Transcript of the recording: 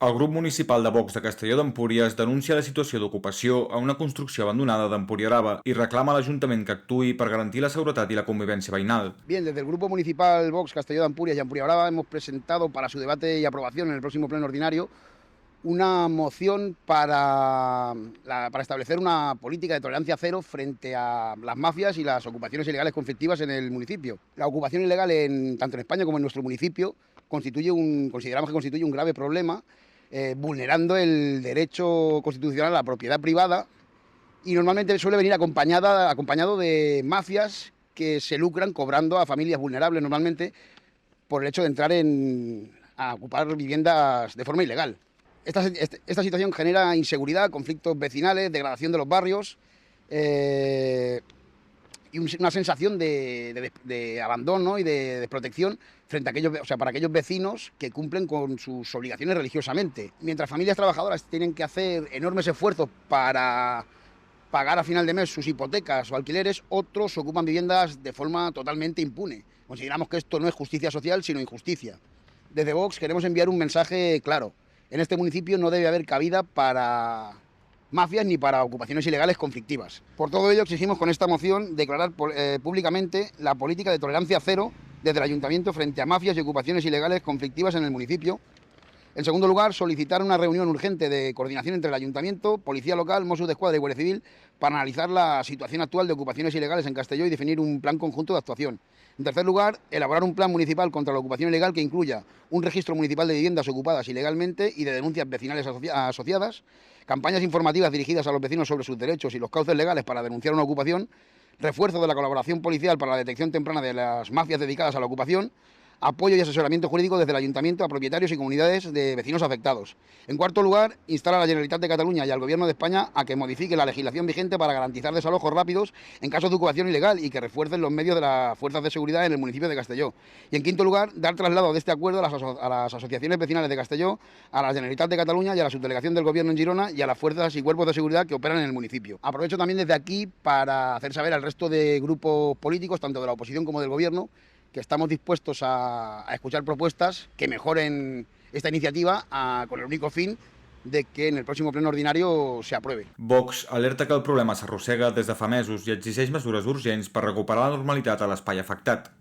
El grup municipal de Vox de Castelló d'Empúries denuncia la situació d'ocupació a una construcció abandonada d'Empuriaraba i reclama a l'Ajuntament que actuï per garantir la seguretat i la convivència veïnal. Bien, desde el Grupo Municipal Vox Castelló de Ampurias y Ampuriabrava hemos presentado para su debate y aprobación en el próximo pleno ordinario una moción para establecer una política de tolerancia cero frente a las mafias y las ocupaciones ilegales conflictivas en el municipio. La ocupación ilegal tanto en España como en nuestro municipio consideramos que constituye un grave problema, vulnerando el derecho constitucional a la propiedad privada, y normalmente suele venir acompañado de mafias que se lucran cobrando a familias vulnerables normalmente por el hecho de entrar a ocupar viviendas de forma ilegal. Esta situación genera inseguridad, conflictos vecinales, degradación de los barrios y una sensación de abandono y de desprotección frente a para aquellos vecinos que cumplen con sus obligaciones religiosamente. Mientras familias trabajadoras tienen que hacer enormes esfuerzos para pagar a final de mes sus hipotecas o alquileres, otros ocupan viviendas de forma totalmente impune. Consideramos que esto no es justicia social, sino injusticia. Desde Vox queremos enviar un mensaje claro. En este municipio no debe haber cabida para mafias ni para ocupaciones ilegales conflictivas. Por todo ello exigimos con esta moción declarar públicamente la política de tolerancia cero desde el Ayuntamiento frente a mafias y ocupaciones ilegales conflictivas en el municipio. En segundo lugar, solicitar una reunión urgente de coordinación entre el Ayuntamiento, Policía Local, Mossos d'Esquadra y Guardia Civil para analizar la situación actual de ocupaciones ilegales en Castelló y definir un plan conjunto de actuación. En tercer lugar, elaborar un plan municipal contra la ocupación ilegal que incluya un registro municipal de viviendas ocupadas ilegalmente y de denuncias vecinales asociadas, campañas informativas dirigidas a los vecinos sobre sus derechos y los cauces legales para denunciar una ocupación, refuerzo de la colaboración policial para la detección temprana de las mafias dedicadas a la ocupación, apoyo y asesoramiento jurídico desde el Ayuntamiento a propietarios y comunidades de vecinos afectados. En cuarto lugar, instar a la Generalitat de Cataluña y al Gobierno de España a que modifique la legislación vigente para garantizar desalojos rápidos en casos de ocupación ilegal y que refuercen los medios de las fuerzas de seguridad en el municipio de Castelló. Y en quinto lugar, dar traslado de este acuerdo a las asociaciones vecinales de Castelló, a la Generalitat de Cataluña y a la subdelegación del Gobierno en Girona y a las fuerzas y cuerpos de seguridad que operan en el municipio. Aprovecho también desde aquí para hacer saber al resto de grupos políticos, tanto de la oposición como del Gobierno, que estamos dispuestos a escuchar propuestas que mejoren esta iniciativa con el único fin de que en el próximo pleno ordinario se apruebe. Vox alerta que el problema s'arrossega des de fa mesos i exigeix mesures urgents per recuperar la normalitat a l'espai afectat.